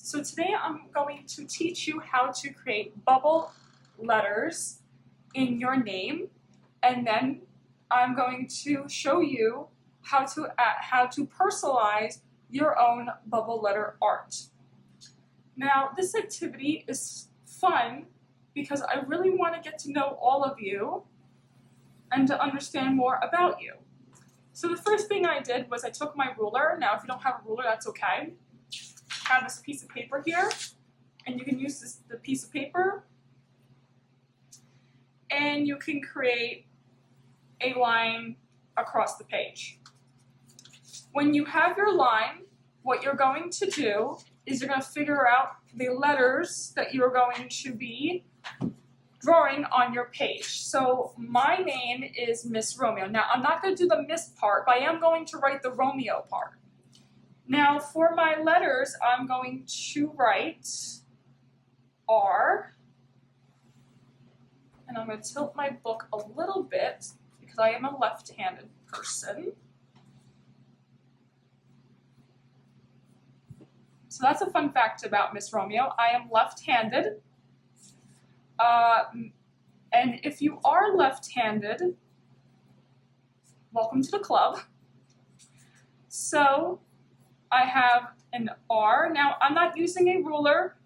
So today I'm going to teach you how to create bubble letters in your name, and then I'm going to show you how to personalize your own bubble letter art. Now, this activity is fun because I really want to get to know all of you and to understand more about you. So the first thing I did was I took my ruler. Now, if you don't have a ruler, that's okay. I have this piece of paper here, and you can use the piece of paper, and you can create a line across the page. When you have your line, what you're going to do is you're going to figure out the letters that you're going to be drawing on your page. So my name is Miss Romeo. Now, I'm not going to do the Miss part, but I am going to write the Romeo part. Now, for my letters, I'm going to write R, and I'm going to tilt my book a little bit because I am a left-handed person. So that's a fun fact about Miss Romeo. I am left-handed. And if you are left-handed, welcome to the club. So I have an R. Now, I'm not using a ruler.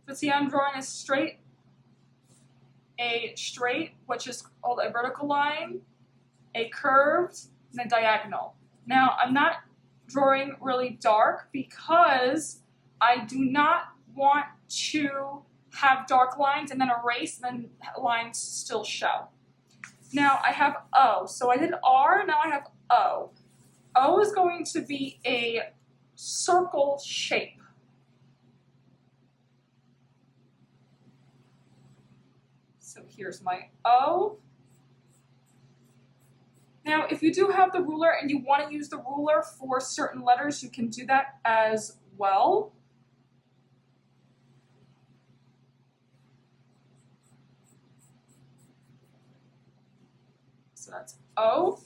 So see, I'm drawing a straight, which is called a vertical line, a curved, and a diagonal. Now, I'm not drawing really dark because I do not want to have dark lines and then erase, and then lines still show. Now, I have O. So I did R, now I have O. O is going to be a circle shape. So here's my O. Now, if you do have the ruler and you want to use the ruler for certain letters, you can do that as well. So that's O.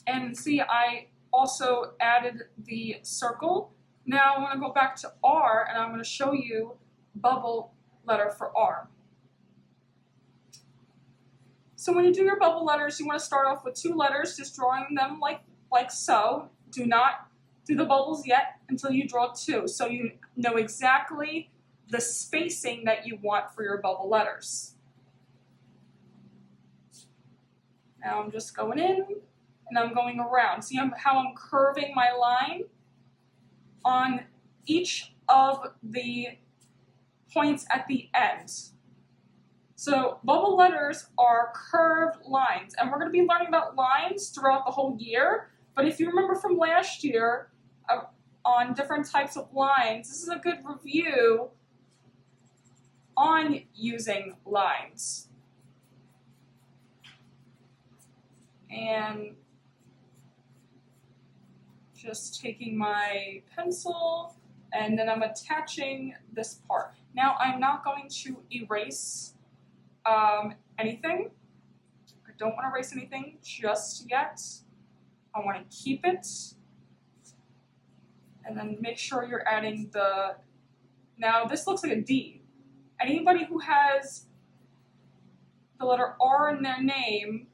And see, I also added the circle. Now I'm going to go back to R, and I'm going to show you bubble letter for R. So when you do your bubble letters, you want to start off with 2 letters, just drawing them like so. Do not do the bubbles yet until you draw 2, so you know exactly the spacing that you want for your bubble letters. Now I'm just going in, and I'm going around. See how I'm curving my line on each of the points at the end. So bubble letters are curved lines, and we're going to be learning about lines throughout the whole year. But if you remember from last year on different types of lines, this is a good review on using lines. And just taking my pencil, and then I'm attaching this part. Now, I'm not going to erase anything. I don't want to erase anything just yet. I want to keep it. And then make sure you're adding the... Now, this looks like a D. Anybody who has the letter R in their name,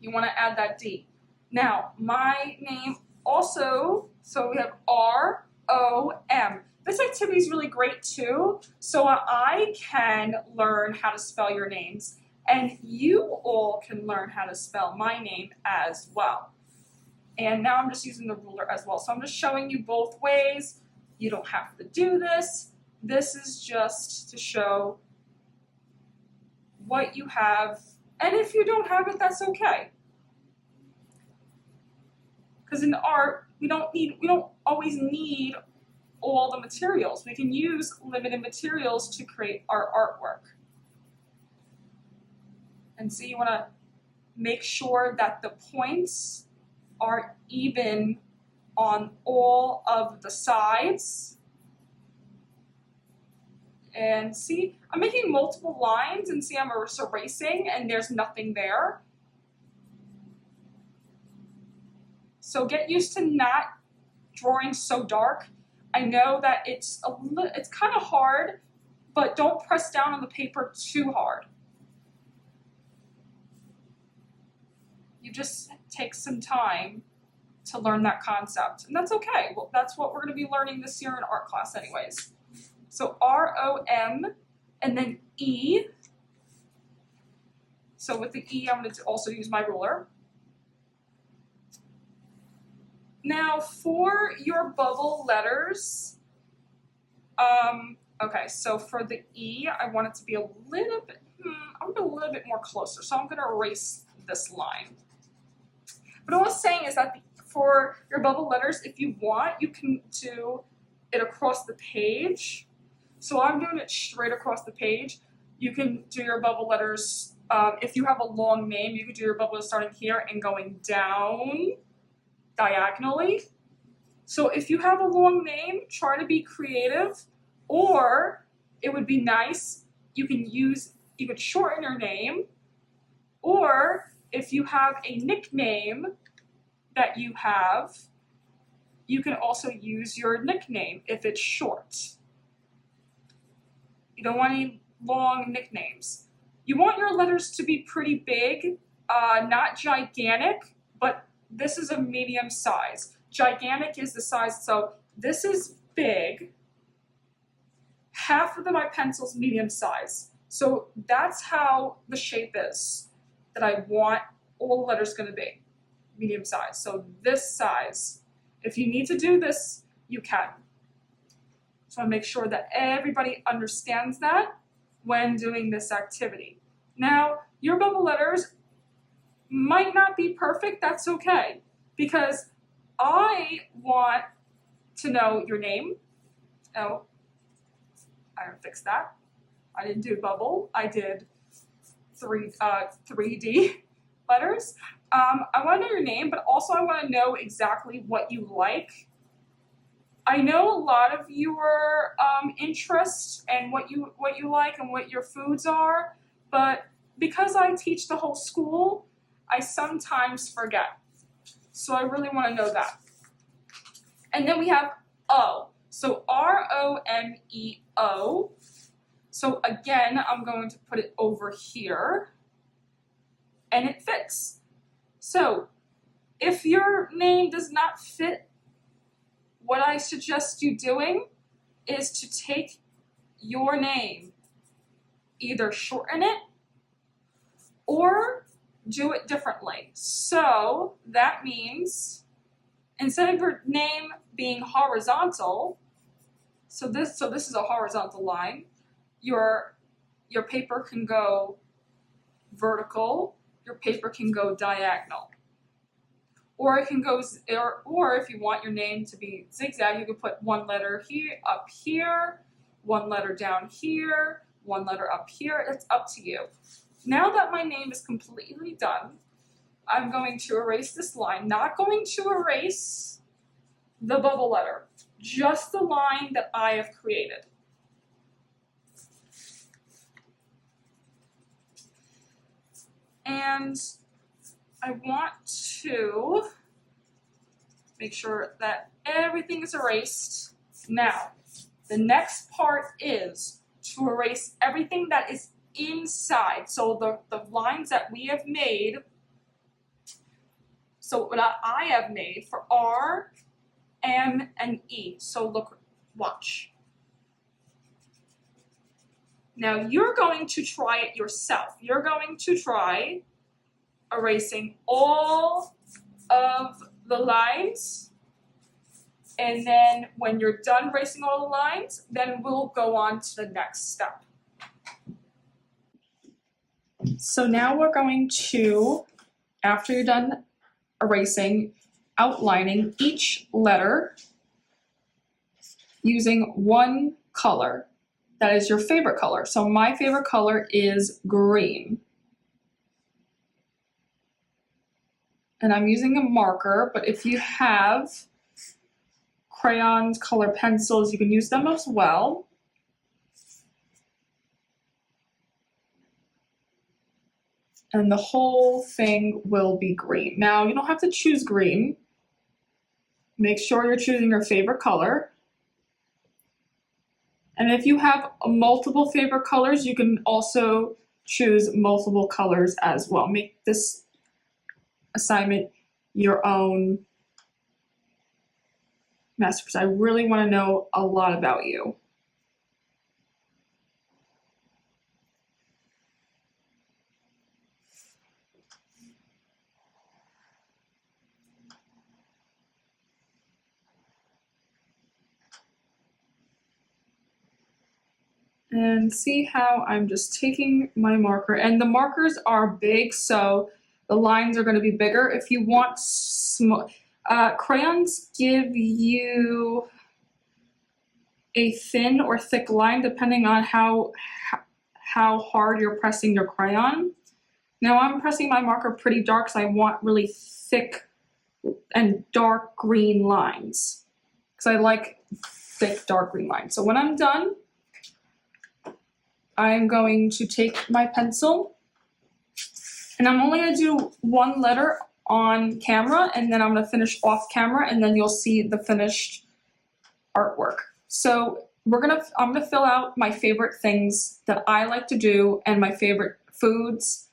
you want to add that D. Now, my name also, so we have R-O-M. This activity is really great too, so I can learn how to spell your names, and you all can learn how to spell my name as well. And now I'm just using the ruler as well, so I'm just showing you both ways. You don't have to do this. This is just to show what you have, and if you don't have it, that's okay. Because in art, we don't always need all the materials. We can use limited materials to create our artwork. And so you want to make sure that the points are even on all of the sides. And see, I'm making multiple lines, and see, I'm erasing, and there's nothing there. So get used to not drawing so dark. I know that it's kind of hard, but don't press down on the paper too hard. You just take some time to learn that concept, and that's okay. Well, that's what we're going to be learning this year in art class anyways. So R-O-M and then E. So with the E, I'm going to also use my ruler. Now for your bubble letters, okay, so for the E, I want it to be a little bit, I'm going to be a little bit more closer, so I'm going to erase this line. But what I was saying is that for your bubble letters, if you want, you can do it across the page. So I'm doing it straight across the page. You can do your bubble letters, if you have a long name, you could do your bubble letters starting here and going down diagonally. So if you have a long name, try to be creative, or it would be nice, you could shorten your name, or if you have a nickname that you have, you can also use your nickname if it's short. You don't want any long nicknames. You want your letters to be pretty big, not gigantic, but this is a medium size. Gigantic is the size, so this is big. Half of my pencil's medium size. So that's how the shape is that I want all the letters going to be, medium size. So this size. If you need to do this, you can. So I make sure that everybody understands that when doing this activity. Now, your bubble letters might not be perfect, that's okay, because I want to know your name. Oh, I fixed that. I didn't do bubble, I did 3D letters. I want to know your name, but also I want to know exactly what you like. I know a lot of your interests and what you like and what your foods are, but because I teach the whole school, I sometimes forget. So I really want to know that. And then we have O. So R-O-M-E-O. So again, I'm going to put it over here, and it fits. So if your name does not fit, what I suggest you doing is to take your name, either shorten it or do it differently. So that means instead of your name being horizontal, so this is a horizontal line, your paper can go vertical, your paper can go diagonal. Or it can go, or if you want your name to be zigzag, you can put one letter here, up here, one letter down here, one letter up here. It's up to you. Now that my name is completely done, I'm going to erase this line. Not going to erase the bubble letter, just the line that I have created. And I want to make sure that everything is erased. Now, the next part is to erase everything that is inside. So the lines that we have made, so what I have made for R, M, and E. So look, watch. Now you're going to try it yourself. You're going to try erasing all of the lines, and then when you're done erasing all the lines, then we'll go on to the next step. So now we're going to, after you're done erasing, outlining each letter using one color. That is your favorite color. So my favorite color is green. And I'm using a marker, but if you have crayons, color pencils, you can use them as well. And the whole thing will be green. Now, you don't have to choose green. make sure you're choosing your favorite color. And if you have multiple favorite colors, you can also choose multiple colors as well. Make this assignment your own masterpiece. I really want to know a lot about you. And see how I'm just taking my marker, and the markers are big, so the lines are going to be bigger. If you want crayons give you a thin or thick line depending on how hard you're pressing your crayon. Now I'm pressing my marker pretty dark because I want really thick and dark green lines, because I like thick dark green lines. So when I'm done, I'm going to take my pencil, and I'm only going to do one letter on camera, and then I'm going to finish off camera, and then you'll see the finished artwork. So I'm going to fill out my favorite things that I like to do, and my favorite foods,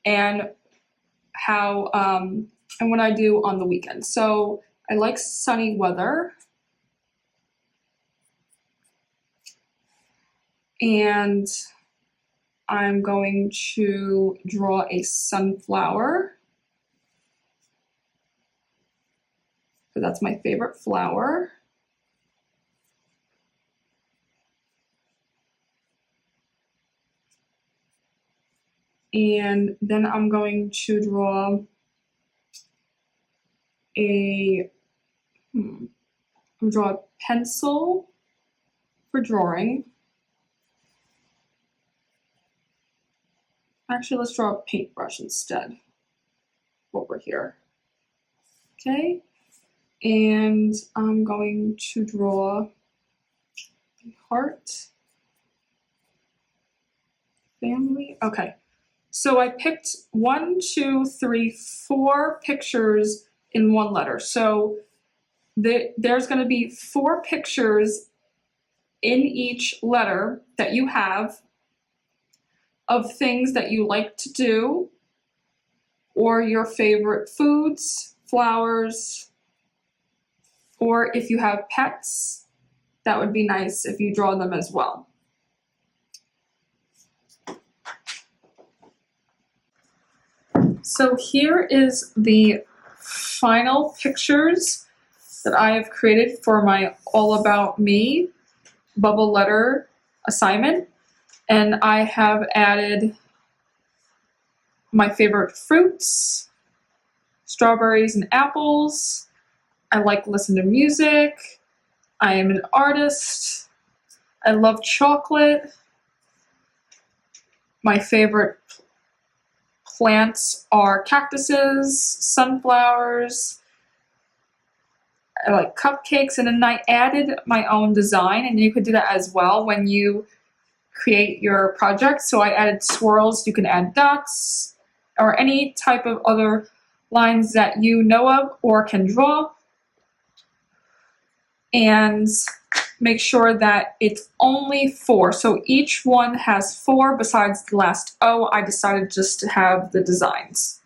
and how and what I do on the weekend. So I like sunny weather. And I'm going to draw a sunflower. So that's my favorite flower. And then I'm going to draw a pencil for drawing. Actually, let's draw a paintbrush instead over here. Okay, and I'm going to draw a heart, family. Okay, so I picked 1, 2, 3, 4 pictures in one letter. So there's going to be 4 pictures in each letter that you have of things that you like to do, or your favorite foods, flowers, or if you have pets, that would be nice if you draw them as well. So here is the final pictures that I have created for my All About Me bubble letter assignment. And I have added my favorite fruits, strawberries and apples. I like to listen to music. I am an artist. I love chocolate. My favorite plants are cactuses, sunflowers. I like cupcakes, and then I added my own design, and you could do that as well when you create your project. So I added swirls. You can add dots or any type of other lines that you know of or can draw. And make sure that it's only 4. So each one has 4 besides the last O. I decided just to have the designs.